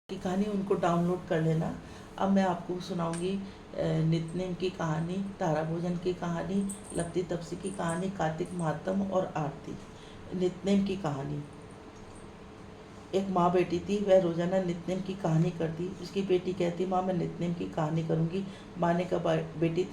की कहानी उनको डाउनलोड कर लेना। अब मैं आपको सुनाऊंगी नित्यनेम की कहानी, तारा भोजन की कहानी, लपती तपसी की कहानी, कार्तिक महात्म और आरती। नित्यनेम की कहानी। एक माँ बेटी थी, वह रोजाना नित्यनेम की कहानी करती। उसकी बेटी कहती, माँ मैं नित्यनेम की कहानी करूँगी। माँ ने कहा, बेटी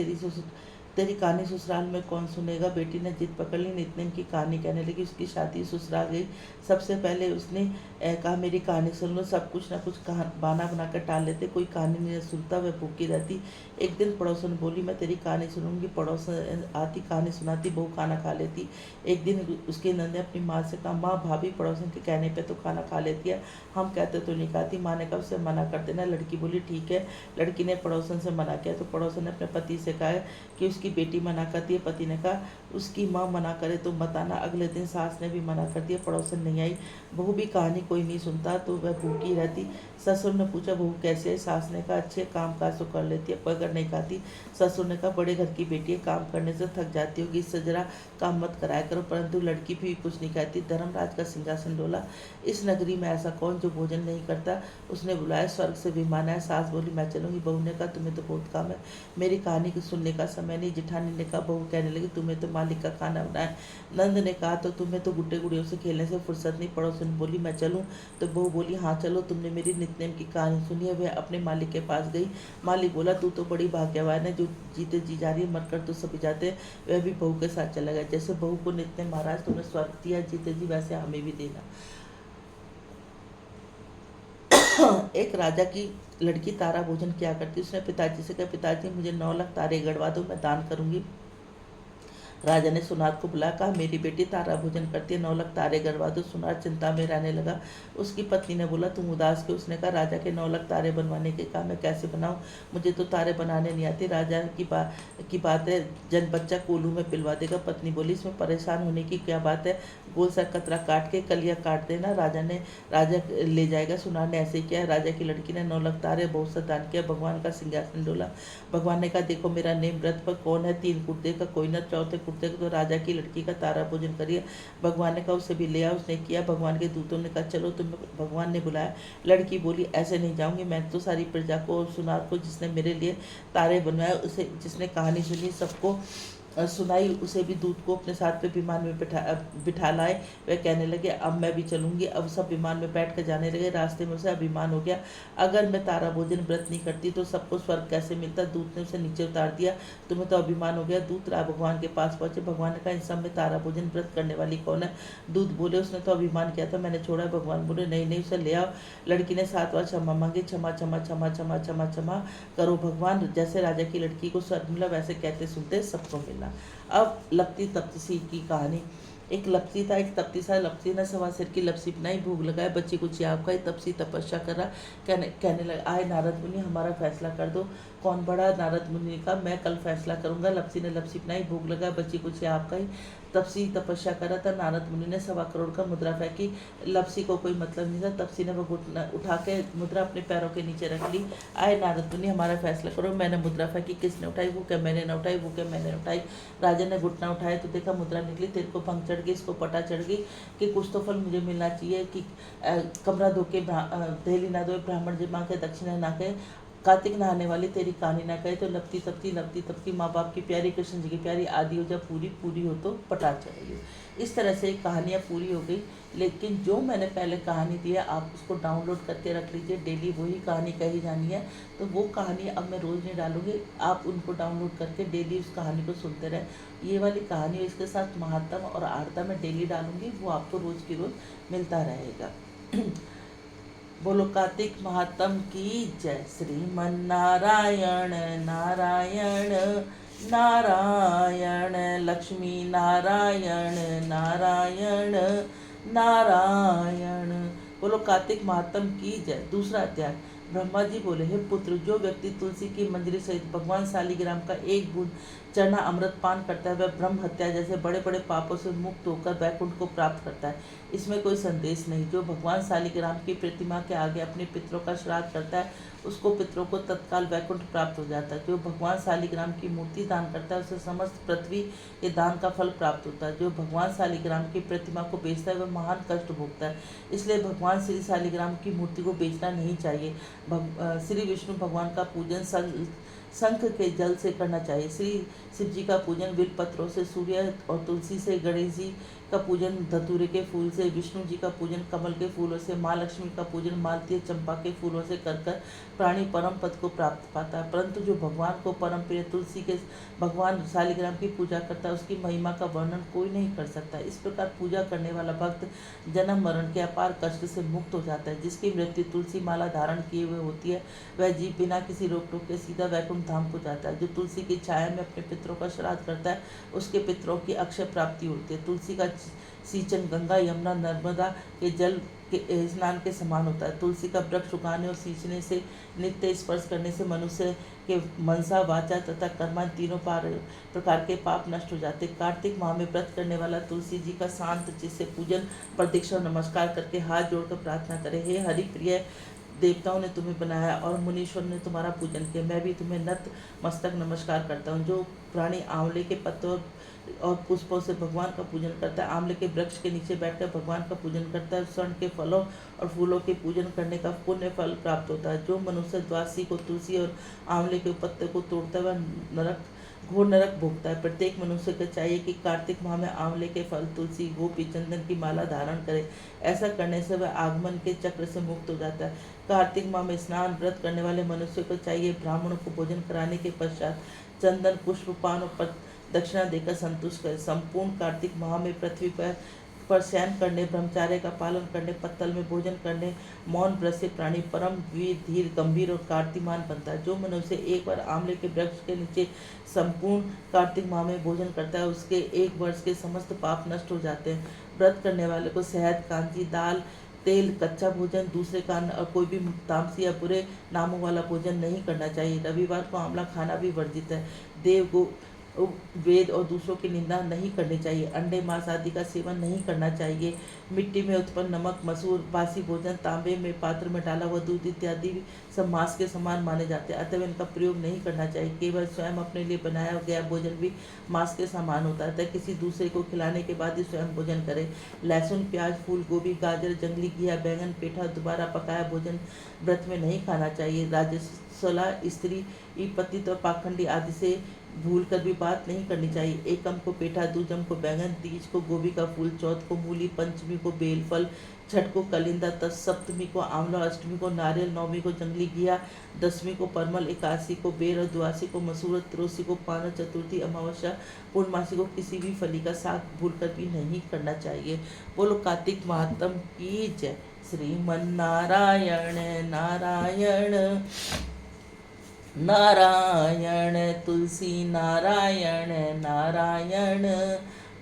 तेरी कहानी ससुराल में कौन सुनेगा। बेटी ने जिद पकड़ ली, नित्यनेम की कहानी कहने लगी। उसकी शादी ससुराल गई। सबसे पहले उसने कहा, मेरी कहानी सुन लो। सब कुछ ना कुछ बहाना बनाकर टाल लेते, कोई कहानी नहीं सुनता, वह भूखी रहती। एक दिन पड़ोसन बोली, मैं तेरी कहानी सुनूंगी। पड़ोसन आती, कहानी सुनाती, बहू खाना खा लेती। एक दिन उसकी नंद ने अपनी माँ से कहा, माँ भाभी पड़ोसन के कहने पे तो खाना खा लेती है, हम कहते तो नहीं खाती। माँ ने कहा, उसे मना कर देना। लड़की बोली, ठीक है। लड़की ने पड़ोसन से मना किया तो पड़ोसन ने अपने पति से कहा कि उसकी बेटी मना करती है। पति ने कहा, उसकी माँ मना करे तो मत आना। अगले दिन सास ने भी मना कर दिया, पड़ोसन नहीं आई। बहू भी कहानी कोई नहीं सुनता तो वह भूखी रहती। ससुर ने पूछा, बहू कैसे है। सास ने कहा, अच्छे, काम काज तो कर लेती है, पकड़ नहीं खाती। ससुर ने कहा, बड़े घर की बेटी है, काम करने से थक जाती होगी, इससे जरा काम मत कराया करो। परंतु लड़की भी कुछ नहीं कहती। धर्मराज का सिंहासन डोला। इस नगरी में ऐसा कौन जो भोजन नहीं करता। उसने बुलाया, स्वर्ग से विमान आया। सास बोली, मैं चलूंगी। बहू ने कहा, तुम्हें तो बहुत काम है, मेरी कहानी को सुनने का समय नहीं। जिठानी ने कहा, बहू कहने लगी, तुम्हें तो मालिक का खाना बनाया। नंद ने कहा, तो तुम्हें तो गुड्डे गुड़ियों से खेलने से फुर्सत नहीं। पड़ोसन बोली, मैं चलूं। तो बहू बोली, हाँ चलो। तुमने मेरी नित्यनेम की कहानी सुनी है। वह अपने मालिक के पास गई। मालिक बोला, तू तो बड़ी भाग्यवान है, जो जीते जी जा रही है, मरकर तो सभी जाते हैं। वह भी बहू के साथ चला गया। जैसे बहू को नित्यनेम, महाराज तुमने स्वर्ग दिया जीते जी, वैसे हमें भी देना। एक राजा की लड़की तारा भोजन किया करती। उसने पिताजी से कहा, पिताजी मुझे 9 लाख तारे गढ़वा दो, मैं दान करूंगी। राजा ने सुनार को बुलाया, कहा, मेरी बेटी तारा भोजन करती है, 9 लाख तारे गड़वा दो। सुनार चिंता में रहने लगा। उसकी पत्नी ने बोला, तुम उदास क्यों। उसने कहा, राजा के 9 लाख तारे बनवाने के कहा, मैं कैसे बनाऊं, मुझे तो तारे बनाने नहीं आते। राजा की बात है, जन बच्चा कोलू में पिलवा देगा। पत्नी बोली, इसमें परेशान होने की क्या बात है, गोल सा कतरा काट के कलिया काट देना, राजा ले जाएगा। सुनार ने ऐसे ही किया। राजा की लड़की ने 9 लाख तारे बहुत सा दान किया। भगवान का सिंहासन डोला। भगवान ने कहा, देखो मेरा नेम व्रत पर कौन है, 3 कुर्ते का कोई न, चौथे कुर्ते का तो राजा की लड़की का तारा भोजन करिए। भगवान ने कहा, उसे भी ले आ। उसने किया। भगवान के दूतों ने कहा, चलो तुम्हें भगवान ने बुलाया। लड़की बोली, ऐसे नहीं जाऊंगी, मैं तो सारी प्रजा को और सुनार को, जिसने मेरे लिए तारे बनवाए, उसे जिसने कहानी सुनी, सबको सुनाई, उसे भी दूत को अपने साथ पे विमान में बिठा लाए। वह कहने लगे, अब मैं भी चलूंगी। अब सब विमान में बैठ कर जाने लगे। रास्ते में उसे अभिमान हो गया, अगर मैं तारा भोजन व्रत नहीं करती तो सबको स्वर्ग कैसे मिलता। दूत ने उसे नीचे उतार दिया। तुम्हें तो अभिमान हो गया। दूत राय भगवान के पास पहुंचे। भगवान ने कहा, इन सब में तारा भोजन व्रत करने वाली कौन है। दूत बोले, उसने तो अभिमान किया था, मैंने छोड़ा। भगवान बोले, नहीं नहीं, उसे ले आओ। लड़की ने 7 बार क्षमा मांगी। क्षमा क्षमा क्षमा क्षमा क्षमा क्षमा करो भगवान। जैसे राजा की लड़की को स्वर्ग मिला, वैसे कहते सुनते सबको मिला। अब लपती तपसी की कहानी। एक लपसी था, एक तपती था। लपसी ने 1.25 की लपसी बनाई, भूख लगाए, बच्ची को चियाप खाई। तपसी तपस्या कर रहा, कहने लगा, आए नारद मुनि, हमारा फैसला कर दो। कौन बड़ा। नारद मुनि ने कहा, मैं कल फैसला करूंगा। लपसी ने लपसी बनाई, भूख लगाए, बच्ची को चियाप खाई। तपसी तपस्या कर रहा था। नारद मुनि ने 1.25 करोड़ का मुद्रा फेंकी। लपसी को कोई मतलब नहीं था। तपसी ने वो घुटना उठा के मुद्रा अपने पैरों के नीचे रख ली। आए नारद मुनि, हमारा फैसला करो। मैंने मुद्रा फेंकी, किसने उठाई। वो क्या मैंने न उठाई, वो क्या मैंने उठाई। राजा ने घुटना उठाया तो देखा मुद्रा निकली। तेरे को पंख चढ़ गई, इसको पटा चढ़ गई कि कुछ तो फल मुझे मिलना चाहिए, कि कमरा धो के दहली ना धोए, ब्राह्मण जमा के दक्षिणा ना कहे, कार्तिक नहाने वाली तेरी कहानी ना कहे। तो लपती तपती माँ बाप की प्यारी, कृष्ण जी की प्यारी, आदि हो जब पूरी पूरी हो तो पटा चढ़ेगी। इस तरह से कहानियाँ पूरी हो गई। लेकिन जो मैंने पहले कहानी दी है, आप उसको डाउनलोड करके रख लीजिए। डेली वही कहानी कही जानी है। तो वो कहानी अब मैं रोज़ नहीं डालूंगी, आप उनको डाउनलोड करके डेली उस कहानी को सुनते रहें। ये वाली कहानी इसके साथ महात्म और आर्ता मैं डेली डालूंगी, वो आपको रोज़ की रोज़ मिलता रहेगा। बोलो कार्तिक महात्म की जय। श्रीमन नारायण नारायण नारायण, लक्ष्मी नारायण नारायण नारायण। बोलो कार्तिक महात्म की जय। दूसरा अध्याय। ब्रह्मा जी बोले, हे पुत्र, जो व्यक्ति तुलसी की मंजरी सहित भगवान शालिग्राम का एक बूंद चरना अमृत पान करता है, वह ब्रह्म हत्या जैसे बड़े बड़े पापों से मुक्त होकर वैकुंठ को प्राप्त करता है। इसमें कोई संदेश नहीं। जो भगवान शालिग्राम की प्रतिमा के आगे अपने पितरों का श्राद्ध करता है, उसको पितरों को तत्काल वैकुंठ प्राप्त हो जाता है। जो भगवान शालिग्राम की मूर्ति दान करता है, उसे समस्त पृथ्वी के दान का फल प्राप्त होता है। जो भगवान शालिग्राम की प्रतिमा को बेचता है, वह महान कष्ट भोगता है। इसलिए भगवान भगवान श्री शालिग्राम की मूर्ति को बेचना नहीं चाहिए। श्री विष्णु भगवान का पूजन शंख के जल से करना चाहिए। श्री शिव जी का पूजन बिल पत्रों से, सूर्य और तुलसी से, गणेश जी का पूजन धतूरे के फूल से, विष्णु जी का पूजन कमल के फूलों से, माँ लक्ष्मी का पूजन मालतीय चंपा के फूलों से कर प्राणी परम पद को प्राप्त पाता है। परंतु जो भगवान को परम प्रिय तुलसी के भगवान शालिग्राम की पूजा करता है, उसकी महिमा का वर्णन कोई नहीं कर सकता। इस प्रकार पूजा करने वाला भक्त जन्म मरण के अपार कष्ट से मुक्त हो जाता है। जिसकी मृत्यु तुलसी माला धारण किए हुए होती है, वह जीव बिना किसी रोक टोक के सीधा वैकुंठ धाम को जाता है। जो तुलसी की छाया में अपने पितरों का श्राद्ध करता है, उसके पितरों की अक्षय प्राप्ति होती है। तुलसी का सींचन गंगा, यमुना, नर्मदा के जल के स्नान के समान होता है। तुलसी का वृक्ष उगाने और सींचने से, नित्य स्पर्श करने से मनुष्य के मनसा, वाचा तथा कर्मा तीनों प्रकार के पाप नष्ट हो जाते। कार्तिक माह में व्रत करने वाला तुलसी जी का शांत चित्त से पूजन, प्रदक्षिणा, नमस्कार करके हाथ जोड़कर प्रार्थना करे, हे हरि प्रिय देवताओं ने तुम्हें बनाया और मुनीश्वर ने तुम्हारा पूजन किया, मैं भी तुम्हें नत मस्तक नमस्कार करता हूँ। जो प्राणी आंवले के पत्तों और पुष्पों से भगवान का पूजन करता है, आंवले के वृक्ष के नीचे बैठकर भगवान का पूजन करता है, स्वर्ण के फलों और फूलों के पूजन करने का पुण्य फल प्राप्त होता है। जो मनुष्य द्वादशी को तुलसी और आंवले के पत्ते को तोड़ता है, वह घोर नरक भोगता है। प्रत्येक मनुष्य को चाहिए कि कार्तिक माह में आंवले के फल, तुलसी, गोपी चंदन की माला धारण करे। ऐसा करने से वह आगमन के चक्र से मुक्त हो जाता है। कार्तिक माह में स्नान व्रत करने वाले मनुष्य को चाहिए ब्राह्मणों को भोजन कराने के पश्चात चंदन, पुष्प, पान और दक्षिणा देकर संतुष्ट करे। संपूर्ण कार्तिक माह में पृथ्वी पर शयन करने, ब्रह्मचार्य का पालन करने, पत्तल में भोजन करने, मौन व्रत से प्राणी परम वीर, धीर, गंभीर और कार्तिमान बनता है। जो मनुष्य एक बार आंवले के वृक्ष के नीचे संपूर्ण कार्तिक माह में भोजन करता है, उसके एक वर्ष के समस्त पाप नष्ट हो जाते हैं। व्रत करने वाले को शहद, कांजी, दाल, तेल, कच्चा भोजन, दूसरे कारण और कोई भी तामसी या बुरे नामों वाला भोजन नहीं करना चाहिए। रविवार को आंवला खाना भी वर्जित है। देव को वेद और दूसरों की निंदा नहीं करनी चाहिए। अंडे, मांस आदि का सेवन नहीं करना चाहिए। मिट्टी में उत्पन्न नमक, मसूर, बासी भोजन, तांबे में पात्र में डाला हुआ दूध इत्यादि सब मांस के समान माने जाते हैं, अतः इनका प्रयोग नहीं करना चाहिए। केवल स्वयं अपने लिए बनाया गया भोजन भी मांस के समान होता है, अतः किसी दूसरे को खिलाने के बाद ही स्वयं भोजन करें। लहसुन, प्याज, फूल गोभी, गाजर, जंगली घिया, बैंगन, पेठा, दोबारा पकाया भोजन व्रत में नहीं खाना चाहिए। राजस्वला, स्त्री, पतित और पाखंडी आदि से भूल कर भी बात नहीं करनी चाहिए। एकम को पेठा, दूजम को बैंगन, तीज को गोभी का फूल, चौथ को मूली, पंचमी को बेलफल, छठ को कलिंदा, सप्तमी को आंवला, अष्टमी को नारियल, नवमी को जंगली घिया, दसवीं को परमल, एकादशी को बेर और द्वादशी को मसूर, त्रोसी को पान, चतुर्थी, अमावस्या, पूर्णमासी को किसी भी फली का साग भूल कर भी नहीं करना चाहिए। बोलो कार्तिक महात्म की जय। श्रीमन नारायण नारायण नारायण, तुलसी नारायण नारायण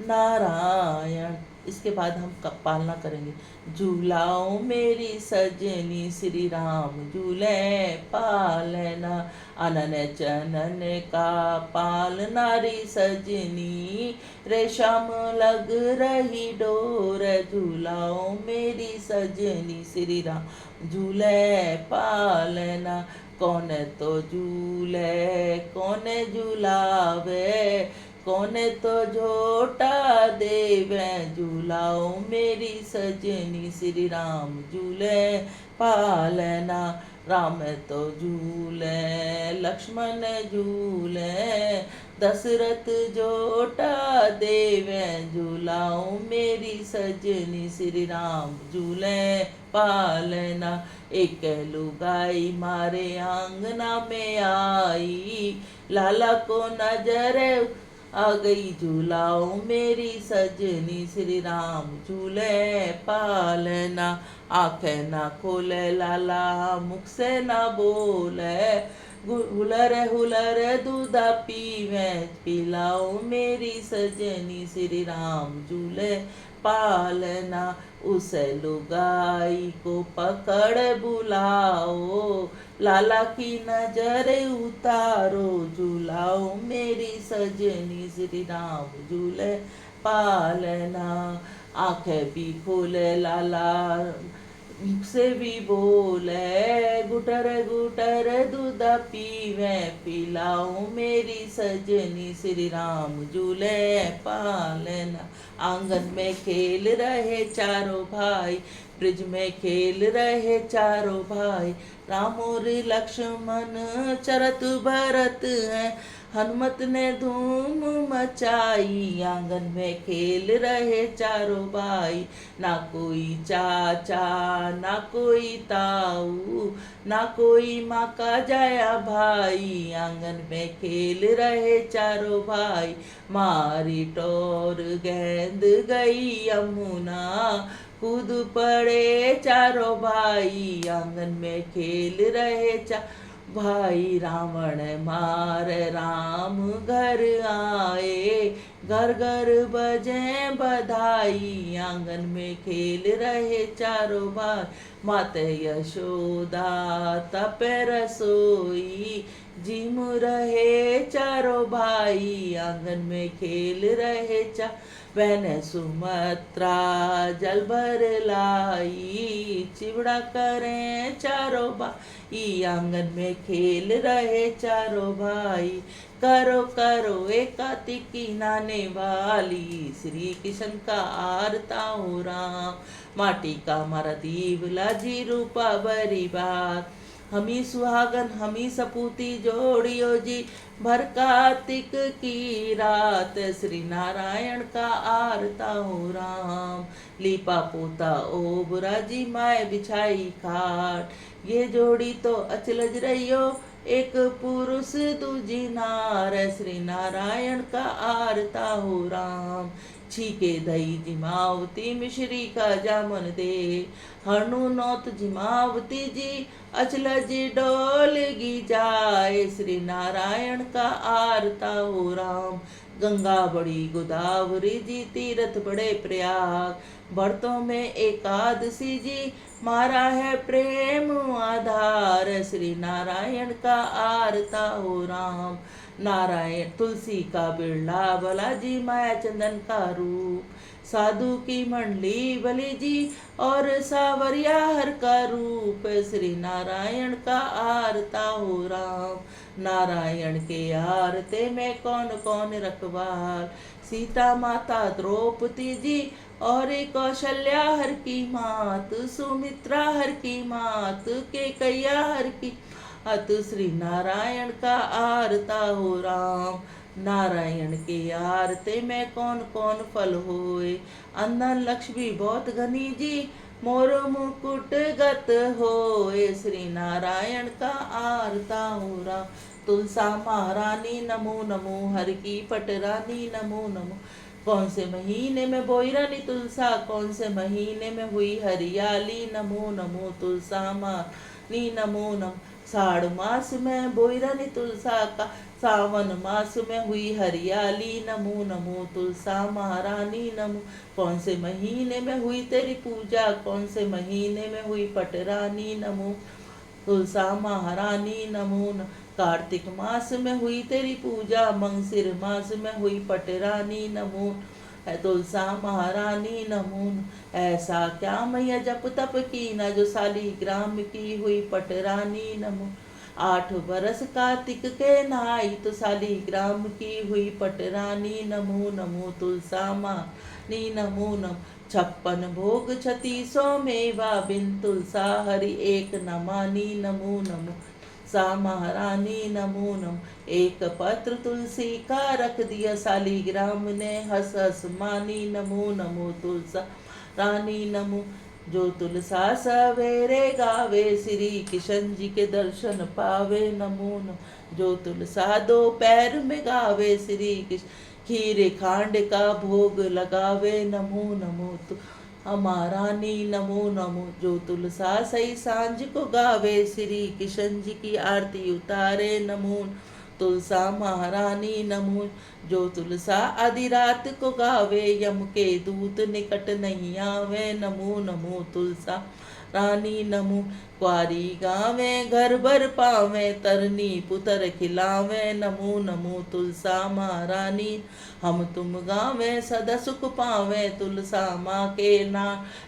नारायण। इसके बाद हम पालना करेंगे। झूलाओ मेरी सजनी, श्री राम झूले पालना, अनन चनन का पाल नारी सजनी, रेशम लग रही डोर, झूलाओ मेरी सजनी, श्री राम झूले पालना। कौन तो झूले कौन झूलावे, कौन तो झोटा देवे, झूलाओ मेरी सजनी, श्री राम झूले पालना। राम तो झूले लक्ष्मण झूले, दशरथ झोटा देवे, झूलाओ मेरी सजनी, श्री राम झूले पालना। एक लुगाई मारे आंगना में आई, लाला को नजर आ गई, झूलाओ मेरी सजनी, श्री राम झूले पालना। आंखें ना खोले लाला, मुख से ना बोले, हुलर हुलर दूधा पीवे, पिलाओ मेरी सजनी, श्री राम झूले पालना। उस लुगाई को पकड़ बुलाओ, लाला की नजर उतारो, झूलाओ मेरी सजनी, श्री राम झूले पालना। आंखें भी खोले लाला, मुख से भी बोले, गुटर गुटर दूध पीवे, पिलाओ मेरी सजनी, श्री राम झूले पालना। आंगन में खेल रहे चारों भाई, ब्रिज में खेल रहे चारों भाई, राम और लक्ष्मण चरत भरत हैं, हनुमत ने धूम मचाई, आंगन में खेल रहे चारों भाई, ना कोई चाचा ना कोई ताऊ, ना कोई माँ का जाया भाई, आंगन में खेल रहे चारों भाई, मारी टोर गेंद गई यमुना, कूद पड़े चारों भाई, आंगन में खेल रहे भाई, रावण मार राम घर आए, घर घर बजे बधाई, आंगन में खेल रहे चारों भाई, माते यशोदा तपे रसोई, जिम रहे चारों भाई, आंगन में खेल रहे बहन सुमत्रा जल भर लाई, चिवड़ा करें चारों भाई, आंगन में खेल रहे चारों भाई, करो करो एकातिकी नाने वाली, श्री कृष्ण का आरता हो राम, माटी का मारा दीवला जी रूपा बरी बात, हमी सुहागन हमी सपूती जोड़ियो जी, भर कार्तिक की रात, श्री नारायण का आरता हो राम, लीपा पोता ओबरा जी माए बिछाई खाट, ये जोड़ी तो अचलज रहियो, एक पुरुष दूजी नार, श्री नारायण का आरता हो राम, छीके दही जिमावती मिश्री का जामन दे, हनु नौत जिमावती जी अचलज डोलगी जाए, श्री नारायण का आरता हो राम, गंगा बड़ी गोदावरी जी तीरथ बड़े प्रयाग, भरतों में एकादशी जी मारा है प्रेम आधार, श्री नारायण का आरता हो राम, नारायण तुलसी का बिरला बालाजी माया चंदन का रूप, साधु की मंडली बलि जी और सावरिया हर का रूप, श्री नारायण का आरता हो राम, नारायण के आरते में कौन कौन रखवार, सीता माता द्रौपदी जी और कौशल्या हर की मात, सुमित्रा हर की मात, केकैया हर की अत, श्री नारायण का आरता हो राम, नारायण के आरते में कौन कौन फल होए, अंदन लक्ष्मी बहुत घनी जी मोर मुकुट गत होए, श्री नारायण का आरता हो राम, तुलसा महारानी नमो नमो, हर की पटरानी नमो नमो, कौन से महीने में बोई रानी तुलसा, कौन से महीने में हुई हरियाली, नमो नमो तुलसा मानी नमो नमो, साढ़ मास में बोई रानी तुलसा का, सावन मास में हुई हरियाली, नमो नमो तुलसा महारानी नमो, कौन से महीने में हुई तेरी पूजा, कौन से महीने में हुई पटरानी, नमो तुलसा महारानी नमो नमो, कार्तिक मास में हुई तेरी पूजा, मंगसिर मास में हुई पटरानी, नमो तुलसा महारानी नमो, ऐसा क्या मैया जप तप की ना, जो सालीग्राम की हुई पटरानी, नमो 8 बरस कार्तिक के नहाई, तो सालीग्राम की हुई पटरानी, नमो नमो तुलसा मानी नमो नमो, 56 भोग 36 मेवा, बिन तुलसा हरि एक न मानी, नमो नमो सा महारानी नमो नमो, एक पत्र तुलसी का रख दिया, सालीग्राम ने हंस हंस मानी, नमो नमो तुलसा रानी नमो, जो तुलसा सवेरे गावे, श्री किशन जी के दर्शन पावे, नमो नमो, जो तुलसा दोपहर में गावे, श्री कृष्ण खीर खांड का भोग लगावे, नमो नमो तो हमारानी नमो नमो, जो तुलसा सही सांझ को गावे, श्री किशन जी की आरती उतारे, नमो तुलसा महारानी नमो, जो तुलसा आधी रात को गावे, यम के दूत निकट नहीं आवे, नमो नमो तुलसा रानी नमो, क्वारी गावे घर भर पावे, तरनी पुतर खिलावे, नमो नमो तुलसा महारानी। हम तुम गावे सदा सुख पावे, तुलसा माँ के ना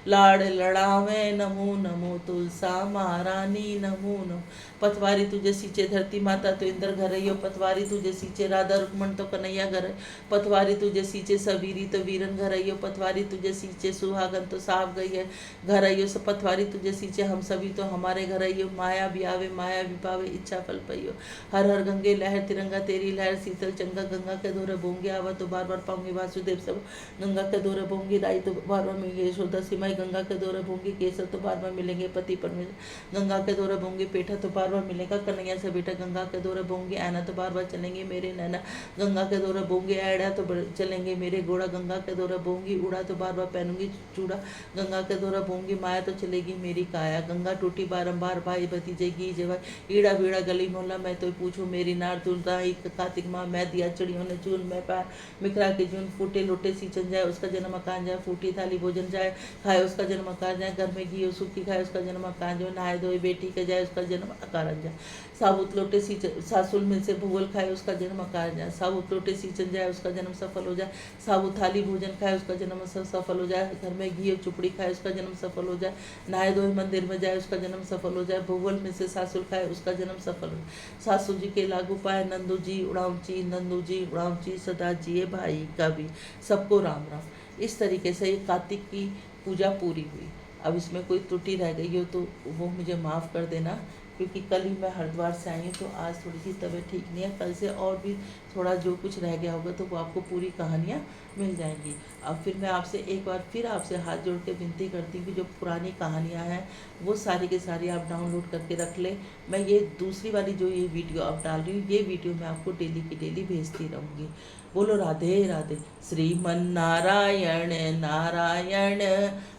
लाड़ लड़ावे, नमो नमो तुलसा महारानी नमो नमो। पतवारी तुझे सींचे धरती माता तो इंद्र घर रहियो, पतवारी तुझे सींचे राधा रुक्मण तो कन्हैया घर, पतवारी तुझे सींचे सबीरी तो वीरन घर रहियो, पतवारी तुझे सींचे सुहागन तो साफ गई है घर रहियो, सब पतवारी तुझे सींचे हम सभी तो हमारे घर रहियो, माया भी आवे माया भी पावे इच्छा फल पइयो। हर हर गंगे लहर तिरंगा तेरी लहर, शीतल चंगा गंगा के दौरे बोंगे आवा तो बार बार पाऊंगी वासुदेव सब, गंगा के दौरे बोंगी राई तो बार बार मिलेंगे यशोदा सिमाई, गंगा के दौरे बोंगी केसर तो बार बार मिलेंगे पति परमेश्वर, गंगा के दौरे बोंगी पेठा तो बार बार मिलेगा कन्हैया से बेटा, गंगा के दौरे बोंगे ऐना तो बार बार चलेंगे मेरे नैना, गंगा के दौरे बोंगे ऐड़ा तो चलेंगे मेरे घोड़ा, गंगा के दौरे बोंगी उड़ा तो बार बार पहनूंगी चूड़ा, गंगा के दौरा बोंगी माया तो चलेगी मेरी काया, गंगा टूटी बारंबार भाई भतीजे की जवाई, ईड़ा बीड़ा गली मोहल्ला मैं तो पूछूं मेरी नार तुलता कार्तिक माँ मैं दिया चिड़ियों ने चून, मैं पैर मिखरा के जून, फूटे लोटे सींचन जाए उसका जन्म अकान जाए, फूटी थाली भोजन जाए खाए उसका जन्म अकान जाए, घर में घी सूखी खाए उसका जन्म अकान जाए, नहाए धोए बेटी के जाए उसका जन्म अकारन जाए, साबुत लोटे सींचन सासुल मिल से भूगोल खाए उसका जन्म अकारन जाए, साबुत लोटे सींचन जाए उसका जन्म सफल हो जाए, साबुत थाली भोजन खाए उसका जन्म सफल हो जाए, घर में घी चुपड़ी खाए उसका जन्म सफल हो जाए, नहाए धोए मंदिर में जाए उसका जन्म सफल हो जाए, भूगोल में से सासुर खाए उसका जन्म सफल हो जाए, सासू जी के लागू पाए नंदू जी उड़ाऊची, नंदू जी उड़ाऊची सदा जिए भाई का भी, सबको राम राम। इस तरीके से ये कार्तिक की पूजा पूरी हुई। अब इसमें कोई त्रुटि रह गई हो तो वो मुझे माफ़ कर देना, क्योंकि कल ही मैं हरिद्वार से आई हूँ तो आज थोड़ी सी तबीयत ठीक नहीं है, कल से और भी थोड़ा जो कुछ रह गया होगा तो वो आपको पूरी कहानियाँ मिल जाएंगी। अब फिर मैं आपसे एक बार फिर आपसे हाथ जोड़ के विनती करती हूँ कि जो पुरानी कहानियाँ हैं वो सारी की सारी आप डाउनलोड करके रख लें। मैं ये दूसरी वाली जो ये वीडियो आप डाल रही हूँ ये वीडियो मैं आपको डेली की डेली भेजती रहूँगी। बोलो राधे राधे। श्रीमन नारायण नारायण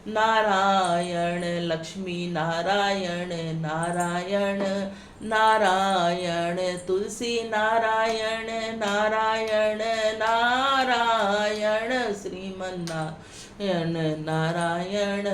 नारायण, लक्ष्मी नारायण नारायण नारायण, तुलसी नारायण नारायण नारायण, श्रीमन नारायण नारायण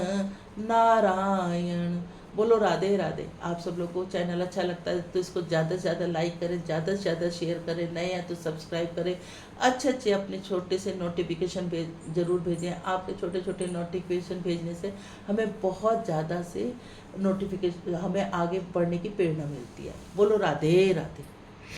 नारायण। बोलो राधे राधे। आप सब लोग को चैनल अच्छा लगता है तो इसको ज़्यादा से ज़्यादा लाइक करें, ज़्यादा से ज़्यादा शेयर करें, नए हैं तो सब्सक्राइब करें, अच्छे अपने छोटे से नोटिफिकेशन ज़रूर भेजें। आपके छोटे छोटे नोटिफिकेशन भेजने से हमें बहुत ज़्यादा से नोटिफिकेशन हमें आगे बढ़ने की प्रेरणा मिलती है। बोलो राधे राधे।